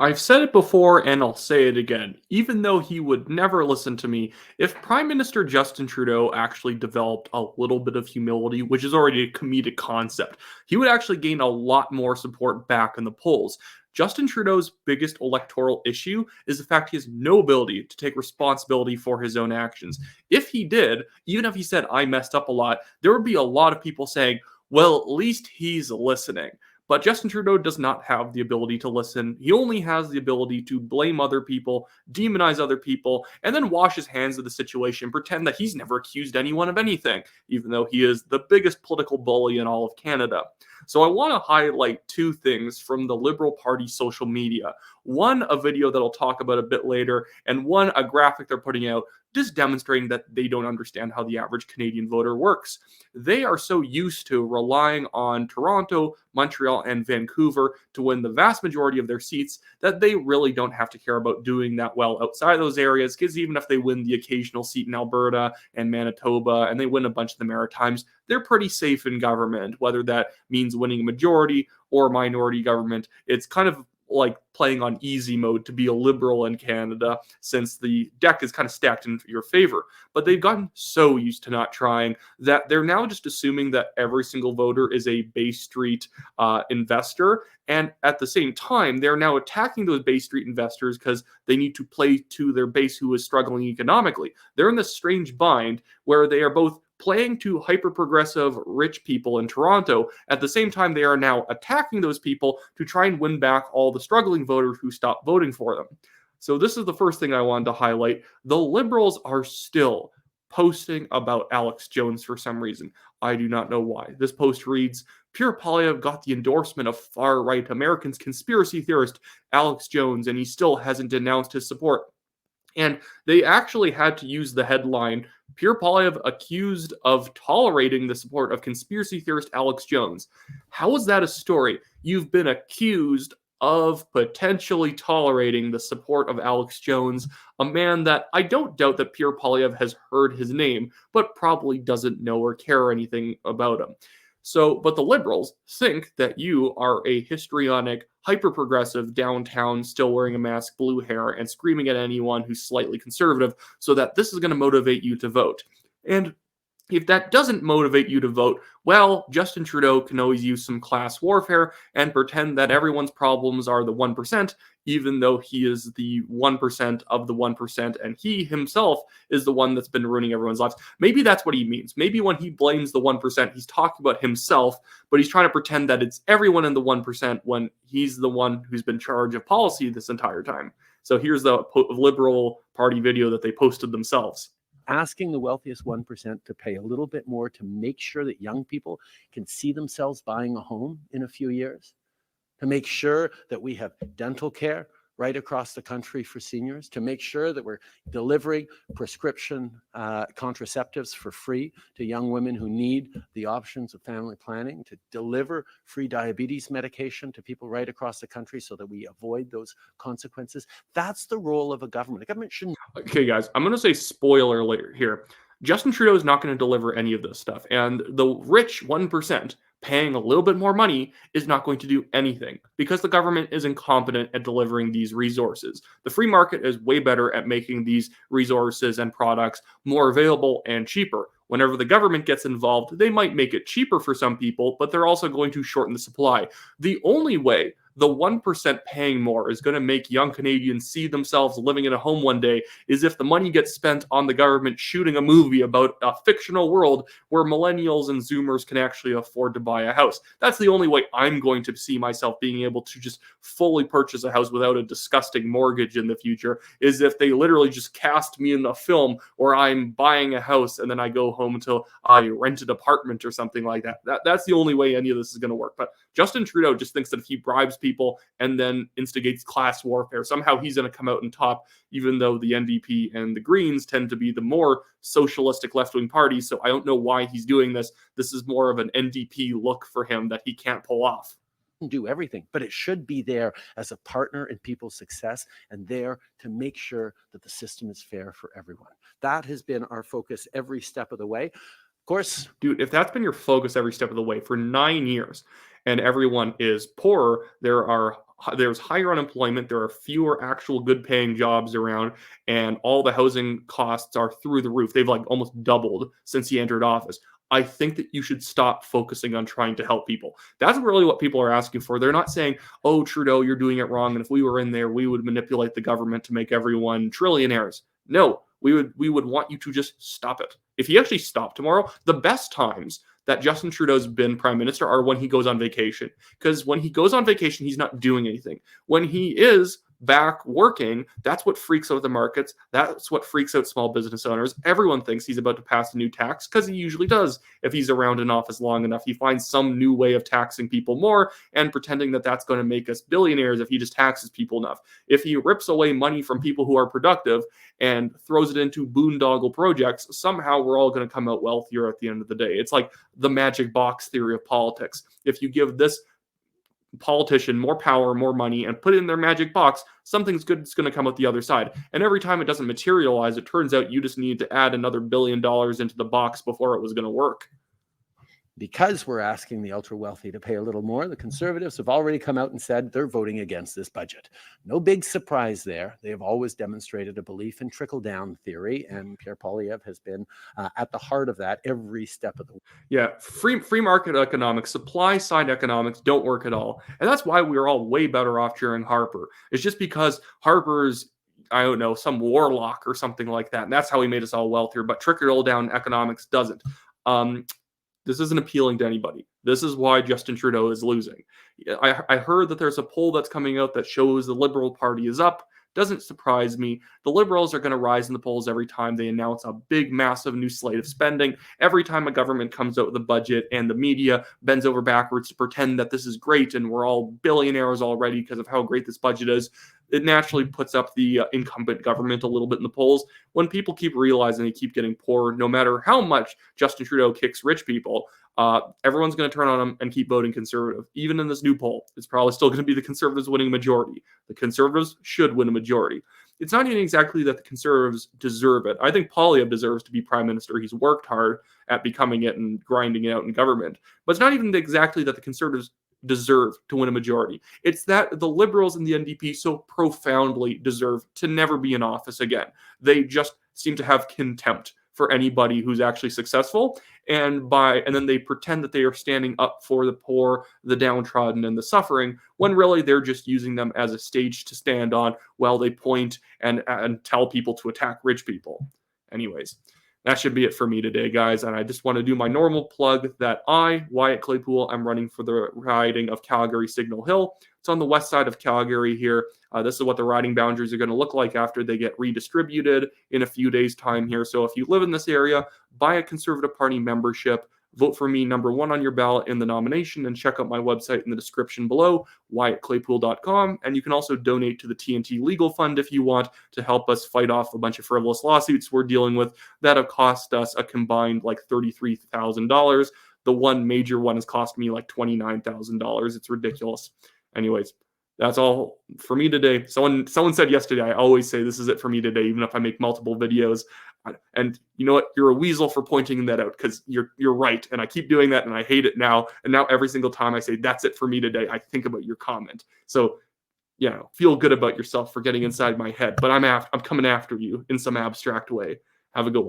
I've said it before and I'll say it again. Even though he would never listen to me, if Prime Minister Justin Trudeau actually developed a little bit of humility, which is already a comedic concept, he would actually gain a lot more support back in the polls. Justin Trudeau's biggest electoral issue is the fact he has no ability to take responsibility for his own actions. If he did, even if he said, I messed up a lot, there would be a lot of people saying, well, at least he's listening. But Justin Trudeau does not have the ability to listen. He only has the ability to blame other people, demonize other people, and then wash his hands of the situation, pretend that he's never accused anyone of anything, even though he is the biggest political bully in all of Canada. So I want to highlight two things from the Liberal Party social media. One, a video that I'll talk about a bit later, and one, a graphic they're putting out just demonstrating that they don't understand how the average Canadian voter works. They are so used to relying on Toronto, Montreal, and Vancouver to win the vast majority of their seats that they really don't have to care about doing that well outside those areas, because even if they win the occasional seat in Alberta and Manitoba and they win a bunch of the Maritimes, they're pretty safe in government, whether that means winning a majority or minority government. It's kind of like playing on easy mode to be a liberal in Canada, since the deck is kind of stacked in your favor. But they've gotten so used to not trying that they're now just assuming that every single voter is a Bay Street investor. And at the same time, they're now attacking those Bay Street investors because they need to play to their base who is struggling economically. They're in this strange bind where they are both playing to hyper-progressive rich people in Toronto. At the same time, they are now attacking those people to try and win back all the struggling voters who stopped voting for them. So this is the first thing I wanted to highlight. The Liberals are still posting about Alex Jones for some reason. I do not know why. This post reads, Pierre Poilievre got the endorsement of far-right Americans conspiracy theorist Alex Jones, and he still hasn't denounced his support. And they actually had to use the headline, Pierre Poilievre accused of tolerating the support of conspiracy theorist Alex Jones. How is that a story? You've been accused of potentially tolerating the support of Alex Jones, a man that I don't doubt that Pierre Poilievre has heard his name, but probably doesn't know or care anything about him. So, but the Liberals think that you are a histrionic, hyper-progressive, downtown, still wearing a mask, blue hair, and screaming at anyone who's slightly conservative, so that this is going to motivate you to vote. And if that doesn't motivate you to vote, well, Justin Trudeau can always use some class warfare and pretend that everyone's problems are the 1%, even though he is the 1% of the 1%, and he himself is the one that's been ruining everyone's lives. Maybe that's what he means. Maybe when he blames the 1%, he's talking about himself, but he's trying to pretend that it's everyone in the 1% when he's the one who's been in charge of policy this entire time. So here's the Liberal Party video that they posted themselves. Asking the wealthiest 1% to pay a little bit more to make sure that young people can see themselves buying a home in a few years, to make sure that we have dental care right across the country for seniors, to make sure that we're delivering prescription contraceptives for free to young women who need the options of family planning, to deliver free diabetes medication to people right across the country so that we avoid those consequences. That's the role of a government. A government shouldn't. Okay, guys, I'm going to say spoiler alert here. Justin Trudeau is not going to deliver any of this stuff. And the rich 1% paying a little bit more money is not going to do anything because the government is incompetent at delivering these resources. The free market is way better at making these resources and products more available and cheaper. Whenever the government gets involved, they might make it cheaper for some people, but they're also going to shorten the supply. The only way the 1% paying more is going to make young Canadians see themselves living in a home one day is if the money gets spent on the government shooting a movie about a fictional world where millennials and Zoomers can actually afford to buy a house. That's the only way I'm going to see myself being able to just fully purchase a house without a disgusting mortgage in the future, is if they literally just cast me in a film where I'm buying a house and then I go home until I rent an apartment or something like that. That's the only way any of this is going to work. But Justin Trudeau just thinks that if he bribes people and then instigates class warfare, somehow he's going to come out on top, even though the NDP and the Greens tend to be the more socialistic left-wing parties. So I don't know why he's doing this. This is more of an NDP look for him that he can't pull off. Do everything, but it should be there as a partner in people's success and there to make sure that the system is fair for everyone. That has been our focus every step of the way. Of course, dude, if that's been your focus every step of the way for 9 years and everyone is poorer, there are there's higher unemployment, there are fewer actual good paying jobs around, and all the housing costs are through the roof. They've like almost doubled since he entered office. I think that you should stop focusing on trying to help people. That's really what people are asking for. They're not saying, oh, Trudeau, you're doing it wrong, and if we were in there, we would manipulate the government to make everyone trillionaires. No, we would want you to just stop it. If he actually stopped tomorrow, the best times that Justin Trudeau's been prime minister are when he goes on vacation. Because when he goes on vacation, he's not doing anything. When he is back working, that's what freaks out the markets. That's what freaks out small business owners. Everyone thinks he's about to pass a new tax, because he usually does. If he's around in office long enough, he finds some new way of taxing people more and pretending that that's going to make us billionaires if he just taxes people enough. If he rips away money from people who are productive and throws it into boondoggle projects, somehow we're all going to come out wealthier at the end of the day. It's like the magic box theory of politics. If you give this politician more power, more money, and put it in their magic box, something's good is going to come out the other side. And every time it doesn't materialize, it turns out you just need to add another $1 billion into the box before it was going to work. Because we're asking the ultra wealthy to pay a little more, the Conservatives have already come out and said they're voting against this budget. No big surprise there. They have always demonstrated a belief in trickle-down theory, and Pierre Poilievre has been at the heart of that every step of the way. Yeah, free market economics, supply side economics don't work at all. And that's why we were all way better off during Harper. It's just because Harper's, I don't know, some warlock or something like that. And that's how he made us all wealthier. But trickle-down economics doesn't. This isn't appealing to anybody. This is why Justin Trudeau is losing. I heard that there's a poll that's coming out that shows the Liberal Party is up. Doesn't surprise me. The Liberals are going to rise in the polls every time they announce a big, massive new slate of spending. Every time a government comes out with a budget and the media bends over backwards to pretend that this is great and we're all billionaires already because of how great this budget is, it naturally puts up the incumbent government a little bit in the polls. When people keep realizing they keep getting poorer, no matter how much Justin Trudeau kicks rich people, everyone's going to turn on him and keep voting Conservative. Even in this new poll, it's probably still going to be the Conservatives winning a majority. The Conservatives should win a majority. It's not even exactly that the Conservatives deserve it. I think Poilievre deserves to be prime minister. He's worked hard at becoming it and grinding it out in government. But it's not even exactly that the Conservatives deserve to win a majority. It's that the Liberals and the NDP so profoundly deserve to never be in office again. They just seem to have contempt for anybody who's actually successful, and then they pretend that they are standing up for the poor, the downtrodden, and the suffering, when really they're just using them as a stage to stand on while they point and tell people to attack rich people. Anyways, that should be it for me today, guys. And I just want to do my normal plug that I, Wyatt Claypool, I'm running for the riding of Calgary Signal Hill. It's on the west side of Calgary here. This is what the riding boundaries are going to look like after they get redistributed in a few days' time here. So if you live in this area, buy a Conservative Party membership. Vote for me, number 1 on your ballot in the nomination, and check out my website in the description below, wyattclaypool.com. And you can also donate to the TNT Legal Fund if you want to help us fight off a bunch of frivolous lawsuits we're dealing with that have cost us a combined like $33,000. The one major one has cost me like $29,000. It's ridiculous. Anyways, that's all for me today. Someone said yesterday, I always say this is it for me today, even if I make multiple videos. And you know what? You're a weasel for pointing that out, because you're right. And I keep doing that and I hate it now. And now every single time I say that's it for me today, I think about your comment. So, feel good about yourself for getting inside my head. But I'm coming after you in some abstract way. Have a good one.